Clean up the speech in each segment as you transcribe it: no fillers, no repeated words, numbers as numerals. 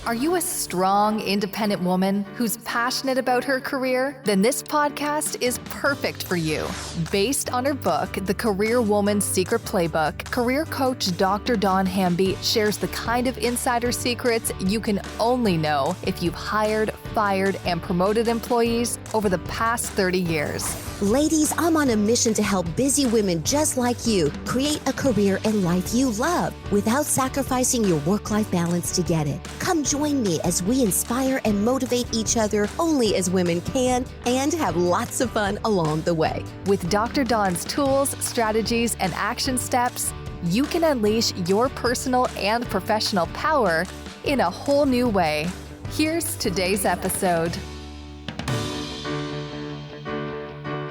Are you a strong, independent woman who's passionate about her career? Then this podcast is perfect for you. Based on her book, The Career Woman's Secret Playbook, career coach Dr. Dawn Hamby shares the kind of insider secrets you can only know if you've hired, fired, and promoted employees over the past 30 years. Ladies, I'm on a mission to help busy women just like you create a career and life you love without sacrificing your work-life balance to get it. Come join me as we inspire and motivate each other only as women can and have lots of fun along the way. With Dr. Dawn's tools, strategies, and action steps, you can unleash your personal and professional power in a whole new way. Here's today's episode.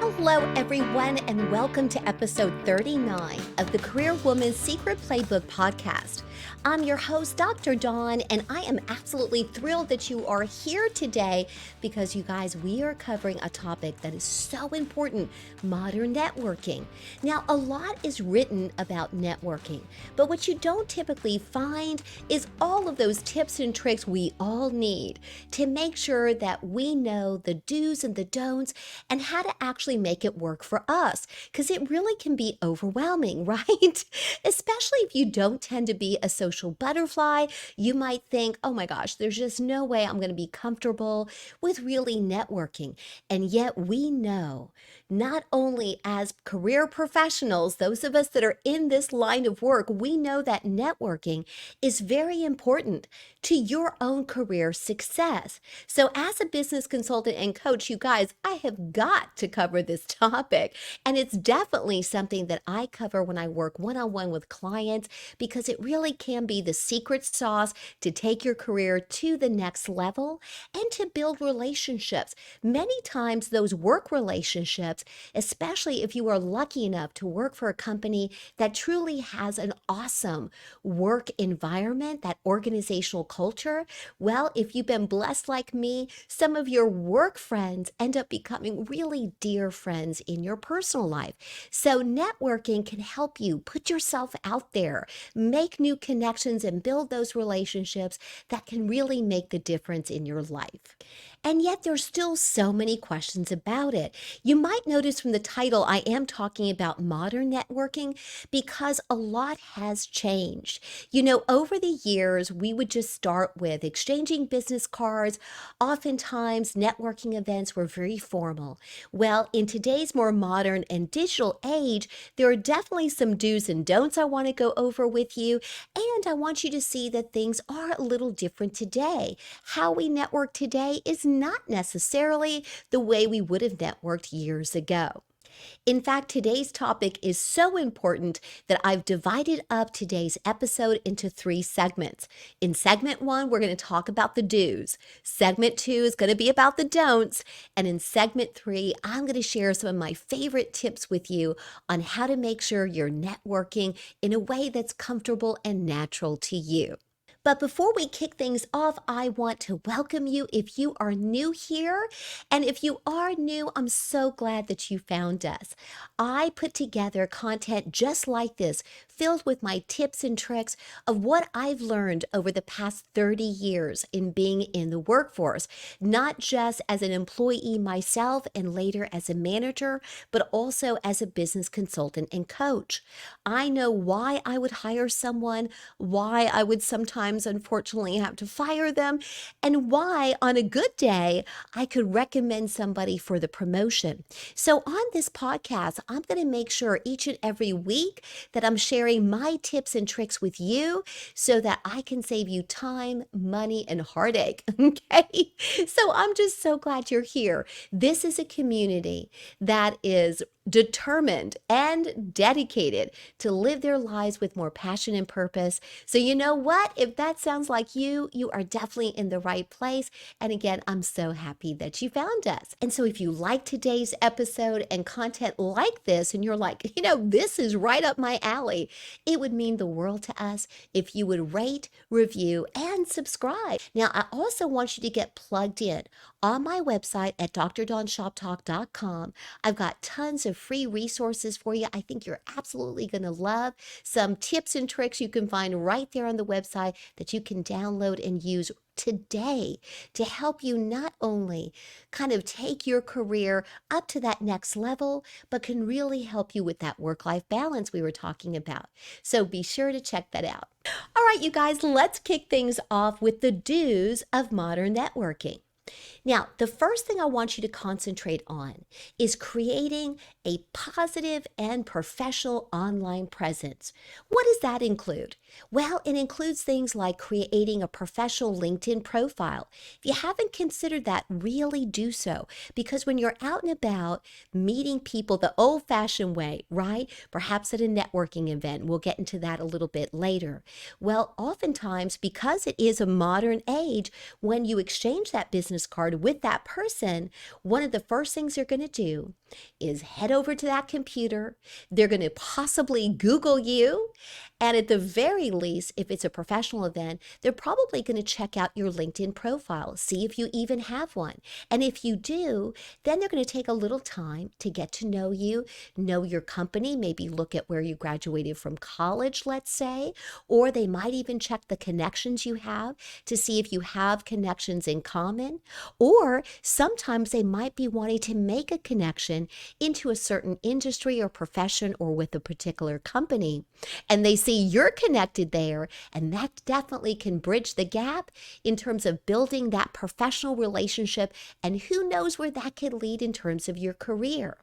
Hello, everyone, and welcome to episode 39 of the Career Woman's Secret Playbook podcast. I'm your host, Dr. Dawn, and I am absolutely thrilled that you are here today because, you guys, we are covering a topic that is so important, modern networking. Now, a lot is written about networking, but what you don't typically find is all of those tips and tricks we all need to make sure that we know the do's and the don'ts and how to actually make it work for us, because it really can be overwhelming, right? Especially if you don't tend to be a social butterfly. You might think, oh my gosh, there's just no way I'm going to be comfortable with really networking. And yet we know, not only as career professionals, those of us that are in this line of work, we know that networking is very important to your own career success. So as a business consultant and coach, you guys, I have got to cover this topic. And it's definitely something that I cover when I work one-on-one with clients, because it really can be the secret sauce to take your career to the next level and to build relationships. Many times those work relationships, especially if you are lucky enough to work for a company that truly has an awesome work environment, that organizational culture, well, if you've been blessed like me, some of your work friends end up becoming really dear friends in your personal life. So networking can help you put yourself out there, make new connections, and build those relationships that can really make the difference in your life. And yet there's still so many questions about it. You might notice from the title, I am talking about modern networking because a lot has changed. You know, over the years, we would just start with exchanging business cards. Oftentimes, networking events were very formal. Well, in today's more modern and digital age, there are definitely some do's and don'ts I want to go over with you. And I want you to see that things are a little different today. How we network today is not necessarily the way we would have networked years ago. In fact, today's topic is so important that I've divided up today's episode into 3 segments. In segment 1, we're going to talk about the do's. Segment 2 is going to be about the don'ts. And in segment 3, I'm going to share some of my favorite tips with you on how to make sure you're networking in a way that's comfortable and natural to you. But before we kick things off, I want to welcome you if you are new here. And if you are new, I'm so glad that you found us. I put together content just like this, filled with my tips and tricks of what I've learned over the past 30 years in being in the workforce, not just as an employee myself and later as a manager, but also as a business consultant and coach. I know why I would hire someone, why I would sometimes unfortunately have to fire them, and why on a good day I could recommend somebody for the promotion. So on this podcast, I'm going to make sure each and every week that I'm sharing my tips and tricks with you so that I can save you time, money, and heartache. Okay? So I'm just so glad you're here. This is a community that is determined and dedicated to live their lives with more passion and purpose. So you know what? If that sounds like you, you are definitely in the right place. And again, I'm so happy that you found us. And so if you like today's episode and content like this, and you're like, you know, this is right up my alley, it would mean the world to us if you would rate, review, and subscribe. Now, I also want you to get plugged in on my website at drdawnshoptalk.com. I've got tons of free resources for you. I think you're absolutely going to love some tips and tricks you can find right there on the website that you can download and use today to help you not only kind of take your career up to that next level, but can really help you with that work-life balance we were talking about. So be sure to check that out. All right, you guys, let's kick things off with the do's of modern networking. Now, the first thing I want you to concentrate on is creating a positive and professional online presence. What does that include? Well, it includes things like creating a professional LinkedIn profile. If you haven't considered that, really do so, because when you're out and about meeting people the old-fashioned way, right? Perhaps at a networking event, we'll get into that a little bit later. Well, oftentimes, because it is a modern age, when you exchange that business card with that person, one of the first things you're going to do is head over to that computer. They're going to possibly Google you. And at the very least, if it's a professional event, they're probably going to check out your LinkedIn profile, see if you even have one. And if you do, then they're going to take a little time to get to know you, know your company, maybe look at where you graduated from college, let's say, or they might even check the connections you have to see if you have connections in common, or sometimes they might be wanting to make a connection into a certain industry or profession or with a particular company. And they see you're connected there, and that definitely can bridge the gap in terms of building that professional relationship, and who knows where that could lead in terms of your career.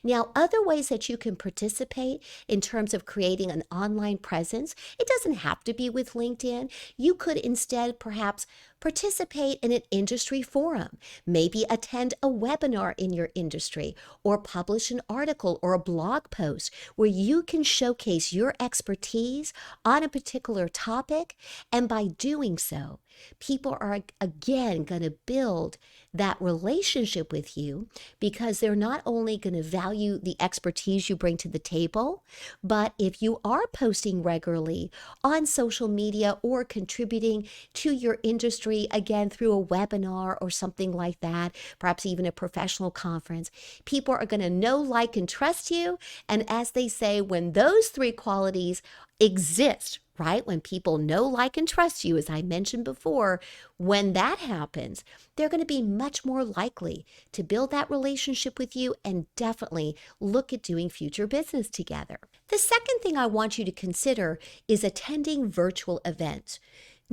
Now, other ways that you can participate in terms of creating an online presence, it doesn't have to be with LinkedIn. You could instead perhaps participate in an industry forum, maybe attend a webinar in your industry, or publish an article or a blog post where you can showcase your expertise on a particular topic. And by doing so, people are again going to build that relationship with you, because they're not only going to value the expertise you bring to the table, but if you are posting regularly on social media or contributing to your industry, again, through a webinar or something like that, perhaps even a professional conference, people are going to know, like, and trust you. And as they say, when those three qualities exist, right? When people know, like, and trust you, as I mentioned before, when that happens, they're going to be much more likely to build that relationship with you and definitely look at doing future business together. The second thing I want you to consider is attending virtual events.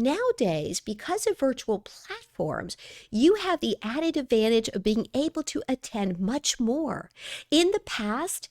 Nowadays, because of virtual platforms, you have the added advantage of being able to attend much more. In the past,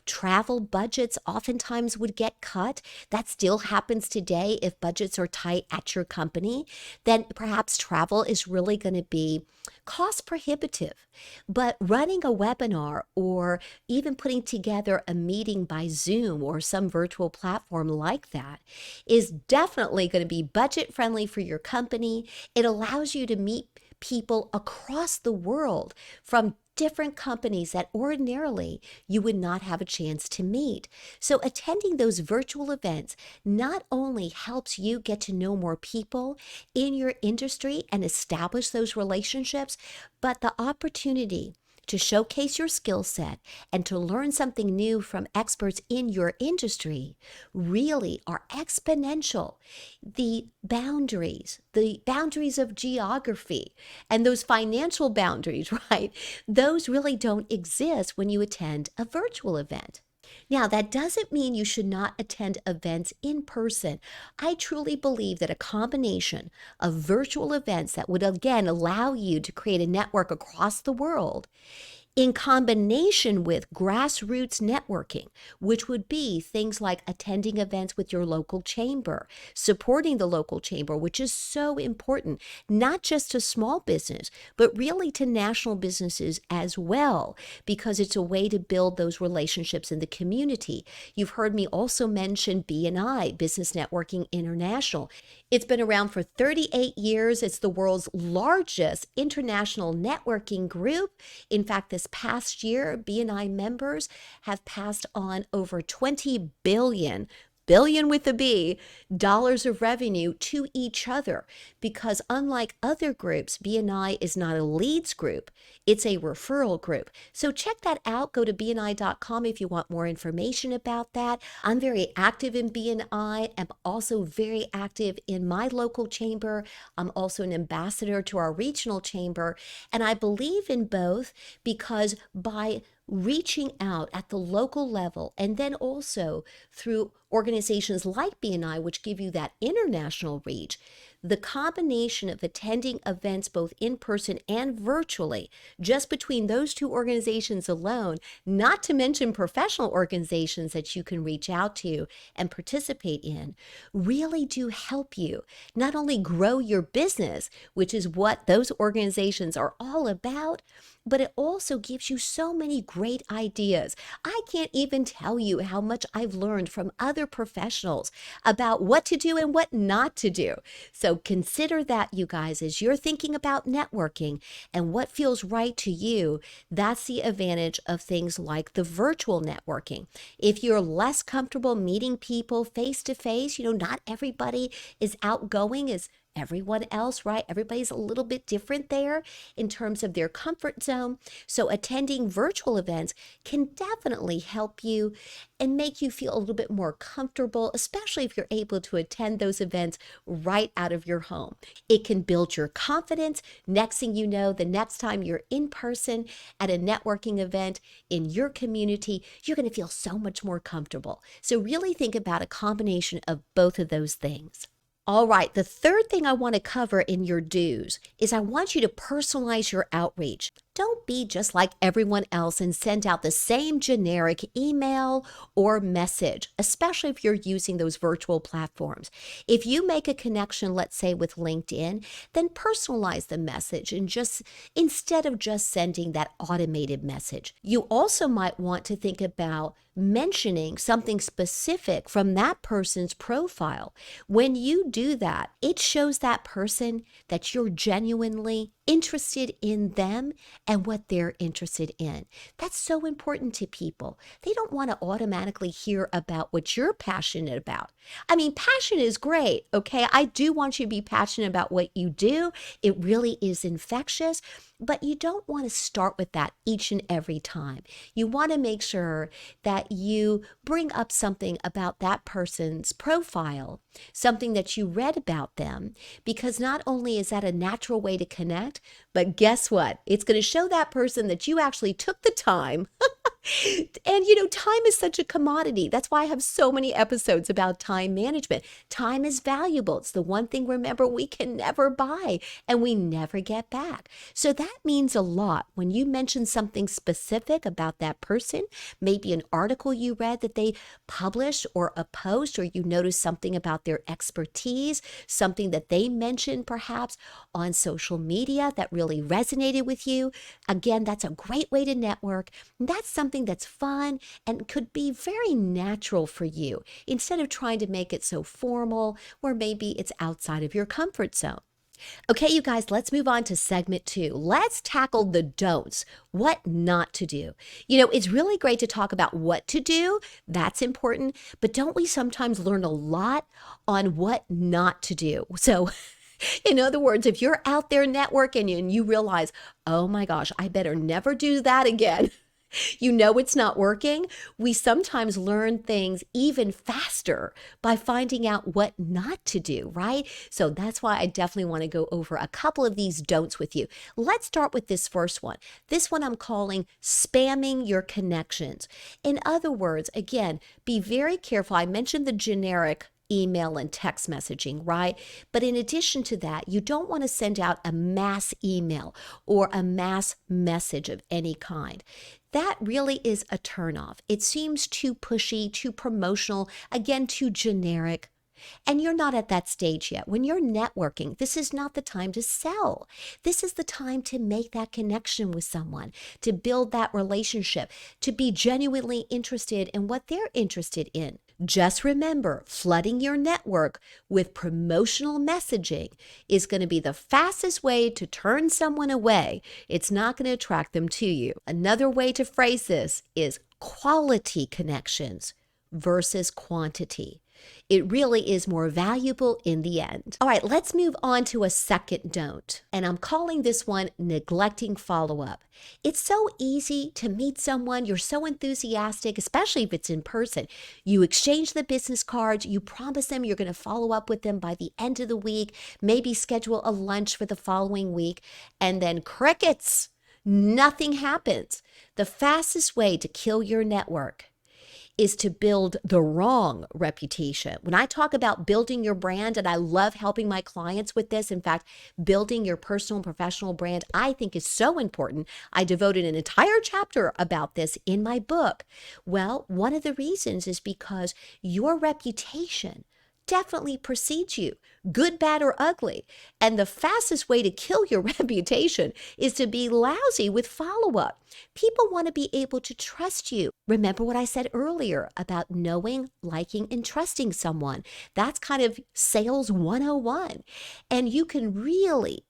travel budgets oftentimes would get cut. That still happens today if budgets are tight at your company. Then perhaps travel is really going to be cost prohibitive. But running a webinar or even putting together a meeting by Zoom or some virtual platform like that is definitely going to be budget friendly for your company. It allows you to meet people across the world from different companies that ordinarily you would not have a chance to meet. So attending those virtual events not only helps you get to know more people in your industry and establish those relationships, but the opportunity to showcase your skill set and to learn something new from experts in your industry really are exponential. The boundaries of geography and those financial boundaries, right? Those really don't exist when you attend a virtual event. Now, that doesn't mean you should not attend events in person. I truly believe that a combination of virtual events that would, again, allow you to create a network across the world, in combination with grassroots networking, which would be things like attending events with your local chamber, supporting the local chamber, which is so important, not just to small business, but really to national businesses as well, because it's a way to build those relationships in the community. You've heard me also mention BNI, Business Networking International. It's been around for 38 years. It's the world's largest international networking group. In fact, this past year, BNI members have passed on over 20 billion billion with a B, dollars of revenue to each other. Because unlike other groups, BNI is not a leads group, it's a referral group. So check that out. Go to bni.com if you want more information about that. I'm very active in BNI. I'm also very active in my local chamber. I'm also an ambassador to our regional chamber. And I believe in both because by reaching out at the local level and then also through organizations like BNI, which give you that international reach, the combination of attending events both in person and virtually, just between those two organizations alone, not to mention professional organizations that you can reach out to and participate in, really do help you not only grow your business, which is what those organizations are all about, but it also gives you so many great ideas. I can't even tell you how much I've learned from other professionals about what to do and what not to do. So consider that, you guys, as you're thinking about networking and what feels right to you. That's the advantage of things like the virtual networking. If you're less comfortable meeting people face to face, not everybody is outgoing as everyone else, right? Everybody's a little bit different there in terms of their comfort zone. So attending virtual events can definitely help you and make you feel a little bit more comfortable, especially if you're able to attend those events right out of your home. It can build your confidence. Next thing you know, the next time you're in person at a networking event in your community, you're going to feel so much more comfortable. So really think about a combination of both of those things. All right, the third thing I want to cover in your do's is I want you to personalize your outreach. Don't be just like everyone else and send out the same generic email or message, especially if you're using those virtual platforms. If you make a connection, let's say with LinkedIn, then personalize the message and instead of just sending that automated message. You also might want to think about mentioning something specific from that person's profile. When you do that, it shows that person that you're genuinely interested in them and what they're interested in. That's so important to people. They don't want to automatically hear about what you're passionate about. I mean, passion is great, okay? I do want you to be passionate about what you do. It really is infectious, but you don't want to start with that each and every time. You want to make sure that you bring up something about that person's profile, something that you read about them, because not only is that a natural way to connect, but guess what? It's going to show that person that you actually took the time. And time is such a commodity. That's why I have so many episodes about time management. Time is valuable. It's the one thing, remember, we can never buy and we never get back. So that means a lot when you mention something specific about that person, maybe an article you read that they published or a post, or you notice something about their expertise, something that they mentioned perhaps on social media that really resonated with you. Again, that's a great way to network. That's something that's fun and could be very natural for you instead of trying to make it so formal where maybe it's outside of your comfort zone. Okay, you guys, let's move on to segment 2. Let's tackle the don'ts, what not to do. It's really great to talk about what to do. That's important. But don't we sometimes learn a lot on what not to do? So in other words, if you're out there networking and you realize, oh my gosh, I better never do that again. It's not working. We sometimes learn things even faster by finding out what not to do, right? So that's why I definitely want to go over a couple of these don'ts with you. Let's start with this first one. This one I'm calling spamming your connections. In other words, again, be very careful. I mentioned the generic email and text messaging, right? But in addition to that, you don't want to send out a mass email or a mass message of any kind. That really is a turnoff. It seems too pushy, too promotional, again, too generic. And you're not at that stage yet. When you're networking, this is not the time to sell. This is the time to make that connection with someone, to build that relationship, to be genuinely interested in what they're interested in. Just remember, flooding your network with promotional messaging is going to be the fastest way to turn someone away. It's not going to attract them to you. Another way to phrase this is quality connections versus quantity. It really is more valuable in the end. All right, let's move on to a second don't. And I'm calling this one neglecting follow-up. It's so easy to meet someone. You're so enthusiastic, especially if it's in person. You exchange the business cards. You promise them you're going to follow up with them by the end of the week, maybe schedule a lunch for the following week, and then crickets. Nothing happens. The fastest way to kill your network is to build the wrong reputation. When I talk about building your brand, and I love helping my clients with this, in fact, building your personal and professional brand, I think is so important. I devoted an entire chapter about this in my book. Well, one of the reasons is because your reputation definitely precedes you, good, bad, or ugly. And the fastest way to kill your reputation is to be lousy with follow-up. People want to be able to trust you. Remember what I said earlier about knowing, liking, and trusting someone. That's kind of sales 101. And you can really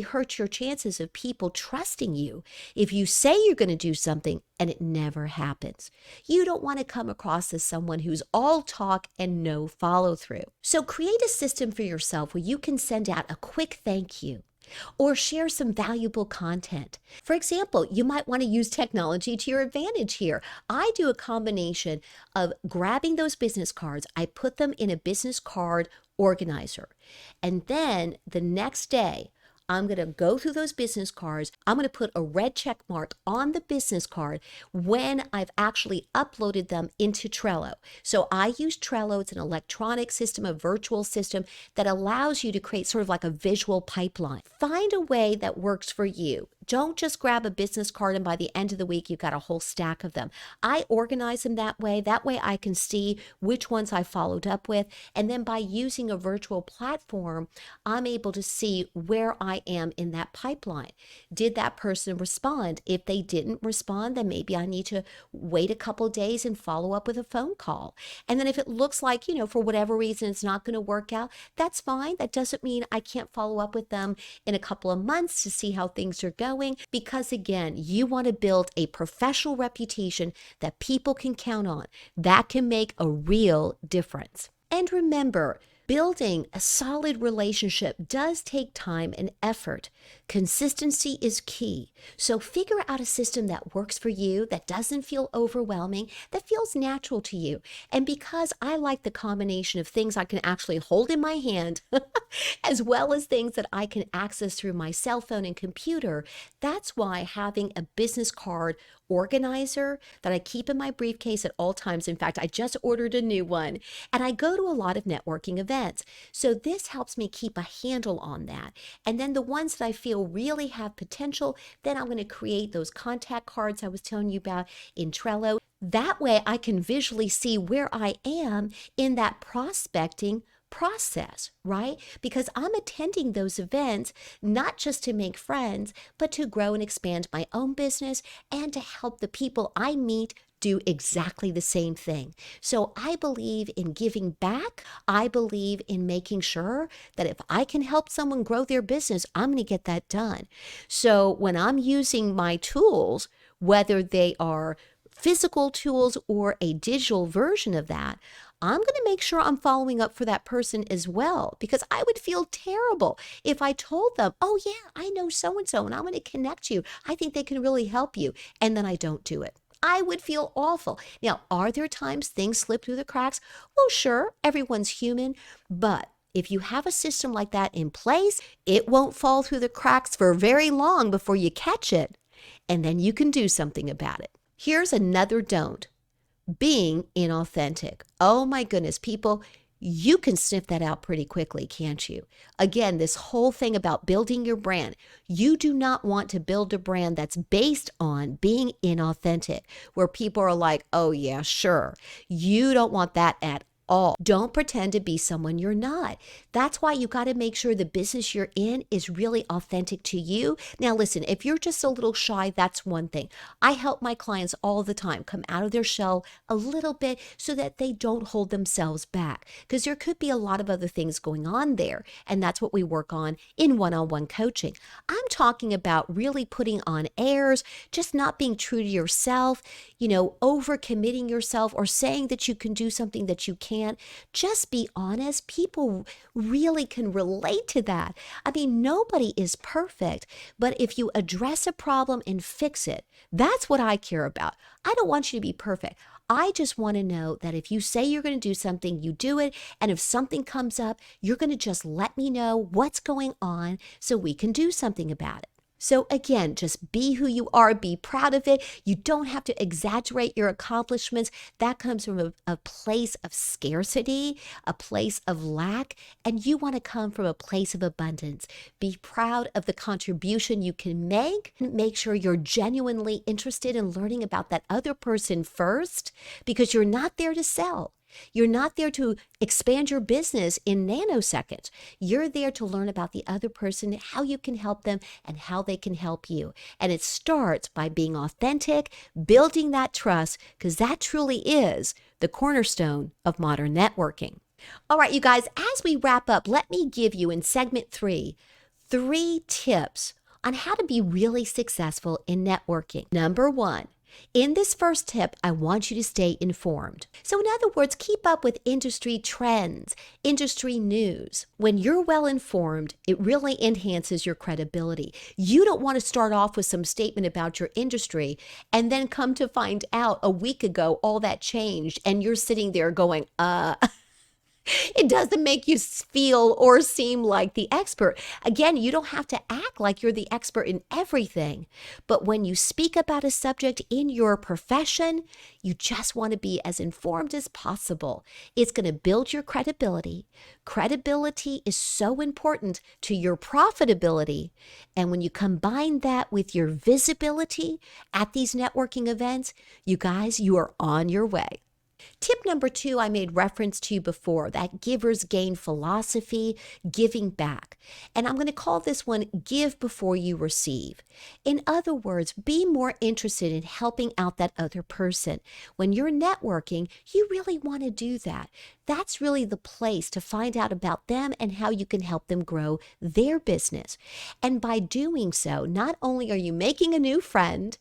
hurt your chances of people trusting you if you say you're going to do something and it never happens. You don't want to come across as someone who's all talk and no follow through. So create a system for yourself where you can send out a quick thank you or share some valuable content. For example, you might want to use technology to your advantage here. I do a combination of grabbing those business cards. I put them in a business card organizer. And then the next day, I'm going to go through those business cards. I'm going to put a red check mark on the business card when I've actually uploaded them into Trello. So I use Trello. It's an electronic system, a virtual system that allows you to create sort of like a visual pipeline. Find a way that works for you. Don't just grab a business card and by the end of the week, you've got a whole stack of them. I organize them that way. That way I can see which ones I followed up with. And then by using a virtual platform, I'm able to see where I am in that pipeline. Did that person respond? If they didn't respond, then maybe I need to wait a couple of days and follow up with a phone call. And then if it looks like, for whatever reason, it's not going to work out, that's fine. That doesn't mean I can't follow up with them in a couple of months to see how things are going. Because again, you want to build a professional reputation that people can count on. That can make a real difference. And remember, building a solid relationship does take time and effort. Consistency is key. So figure out a system that works for you, that doesn't feel overwhelming, that feels natural to you. And because I like the combination of things I can actually hold in my hand, as well as things that I can access through my cell phone and computer, that's why having a business card organizer that I keep in my briefcase at all times. In fact, I just ordered a new one, and I go to a lot of networking events. So this helps me keep a handle on that. And then the ones that I feel really have potential, then I'm going to create those contact cards I was telling you about in Trello. That way I can visually see where I am in that prospecting process, right? Because I'm attending those events not just to make friends, but to grow and expand my own business and to help the people I meet do exactly the same thing. So I believe in giving back. I believe in making sure that if I can help someone grow their business, I'm going to get that done. So when I'm using my tools, whether they are physical tools or a digital version of that, I'm going to make sure I'm following up for that person as well, because I would feel terrible if I told them, oh yeah, I know so-and-so and I'm going to connect you. I think they can really help you. And then I don't do it. I would feel awful. Now, are there times things slip through the cracks? Well, sure, everyone's human, but if you have a system like that in place, it won't fall through the cracks for very long before you catch it, and then you can do something about it. Here's another don't. Being inauthentic. Oh my goodness, people, you can sniff that out pretty quickly, can't you? Again, this whole thing about building your brand. You do not want to build a brand that's based on being inauthentic, where people are like, oh yeah, sure. You don't want that at all. Don't pretend to be someone you're not. That's why you got to make sure the business you're in is really authentic to you. Now, listen, if you're just a little shy, that's one thing. I help my clients all the time come out of their shell a little bit so that they don't hold themselves back, because there could be a lot of other things going on there. And that's what we work on in one-on-one coaching. I'm talking about really putting on airs, just not being true to yourself, overcommitting yourself or saying that you can do something that you can't. plant, just be honest. People really can relate to that. I mean, nobody is perfect, but if you address a problem and fix it, that's what I care about. I don't want you to be perfect. I just want to know that if you say you're going to do something, you do it. And if something comes up, you're going to just let me know what's going on so we can do something about it. So again, just be who you are, be proud of it. You don't have to exaggerate your accomplishments. That comes from a place of scarcity, a place of lack, and you want to come from a place of abundance. Be proud of the contribution you can make. Make sure you're genuinely interested in learning about that other person first, because you're not there to sell. You're not there to expand your business in nanoseconds. You're there to learn about the other person, how you can help them, and how they can help you. And it starts by being authentic, building that trust, because that truly is the cornerstone of modern networking. All right, you guys, as we wrap up, let me give you in segment 3, 3 tips on how to be really successful in networking. Number 1. In this first tip, I want you to stay informed. So in other words, keep up with industry trends, industry news. When you're well informed, it really enhances your credibility. You don't want to start off with some statement about your industry and then come to find out a week ago all that changed and you're sitting there going, It doesn't make you feel or seem like the expert. Again, you don't have to act like you're the expert in everything. But when you speak about a subject in your profession, you just want to be as informed as possible. It's going to build your credibility. Credibility is so important to your profitability. And when you combine that with your visibility at these networking events, you guys, you are on your way. Tip number 2, I made reference to before, that givers gain philosophy, giving back. And I'm going to call this one give before you receive. In other words, be more interested in helping out that other person. When you're networking, you really want to do that. That's really the place to find out about them and how you can help them grow their business. And by doing so, not only are you making a new friend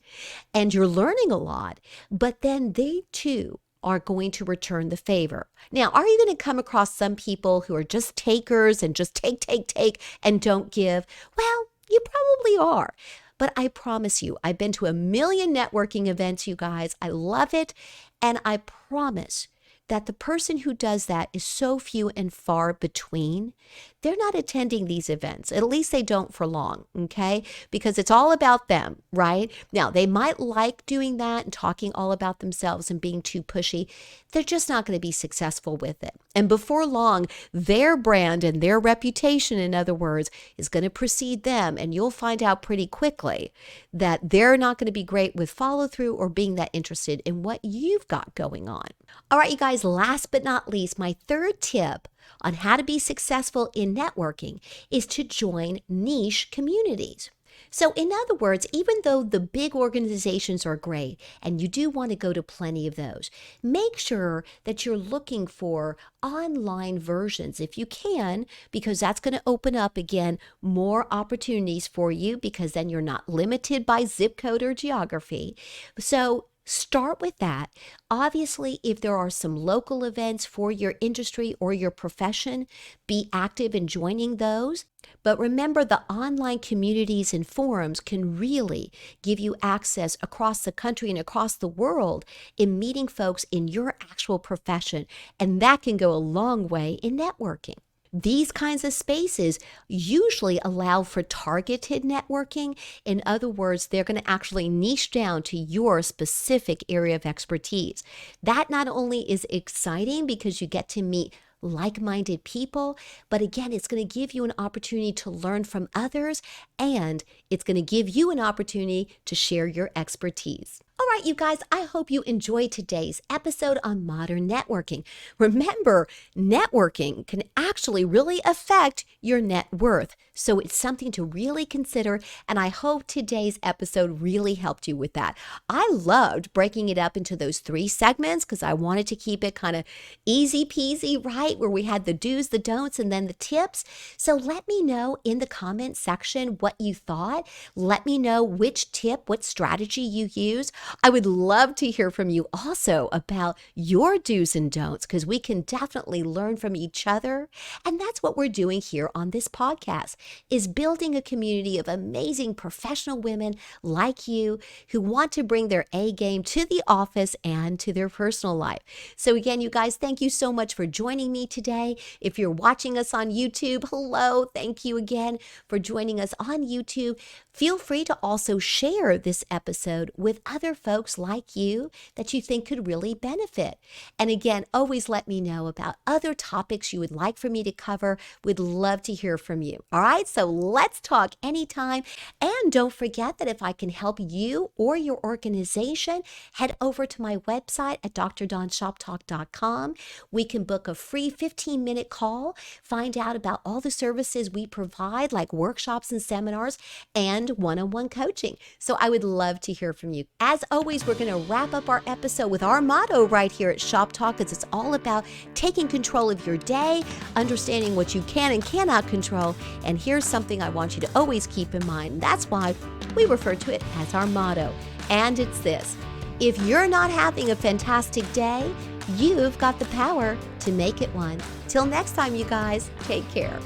and you're learning a lot, but then they too are going to return the favor. Now, are you going to come across some people who are just takers and just take, and don't give? Well, you probably are. But I promise you, I've been to a million networking events, you guys. I love it. And I promise that the person who does that is so few and far between. They're not attending these events. At least they don't for long, okay? Because it's all about them, right? Now, they might like doing that and talking all about themselves and being too pushy. They're just not going to be successful with it. And before long, their brand and their reputation, in other words, is going to precede them. And you'll find out pretty quickly that they're not going to be great with follow through or being that interested in what you've got going on. All right, you guys, last but not least, my third tip on how to be successful in networking is to join niche communities. So in other words, even though the big organizations are great and you do want to go to plenty of those, make sure that you're looking for online versions if you can, because that's going to open up again more opportunities for you, because then you're not limited by zip code or geography. So start with that. Obviously, if there are some local events for your industry or your profession, be active in joining those. But remember, the online communities and forums can really give you access across the country and across the world in meeting folks in your actual profession. And that can go a long way in networking. These kinds of spaces usually allow for targeted networking. In other words, they're going to actually niche down to your specific area of expertise. That not only is exciting because you get to meet like-minded people, but again, it's going to give you an opportunity to learn from others, and it's going to give you an opportunity to share your expertise. All right, you guys, I hope you enjoyed today's episode on modern networking. Remember, networking can actually really affect your net worth. So it's something to really consider, and I hope today's episode really helped you with that. I loved breaking it up into those 3 segments because I wanted to keep it kind of easy peasy, right? Where we had the do's, the don'ts, and then the tips. So let me know in the comment section what you thought. Let me know which tip, what strategy you use. I would love to hear from you also about your do's and don'ts, because we can definitely learn from each other. And that's what we're doing here on this podcast, is building a community of amazing professional women like you who want to bring their A game to the office and to their personal life. So again, you guys, thank you so much for joining me today. If you're watching us on YouTube, hello, thank you again for joining us on YouTube. Feel free to also share this episode with other folks like you that you think could really benefit. And again, always let me know about other topics you would like for me to cover. We'd love to hear from you. All right, so let's talk anytime. And don't forget that if I can help you or your organization, head over to my website at drdonshoptalk.com. We can book a free 15-minute call, find out about all the services we provide, like workshops and seminars and one-on-one coaching. So I would love to hear from you. As always, we're going to wrap up our episode with our motto right here at Shop Talk, because it's all about taking control of your day, understanding what you can and cannot control. And here's something I want you to always keep in mind. That's why we refer to it as our motto. And it's this: if you're not having a fantastic day, you've got the power to make it one. Till next time, you guys, take care.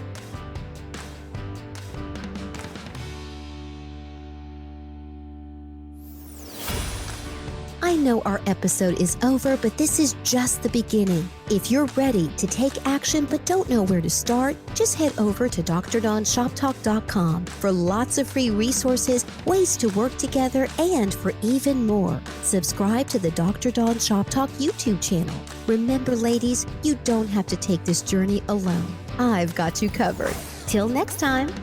I know our episode is over, but this is just the beginning. If you're ready to take action but don't know where to start, just head over to drdonshoptalk.com for lots of free resources, ways to work together, and for even more. Subscribe to the Dr. Dawn Shop Talk YouTube channel. Remember, ladies, you don't have to take this journey alone. I've got you covered. Till next time.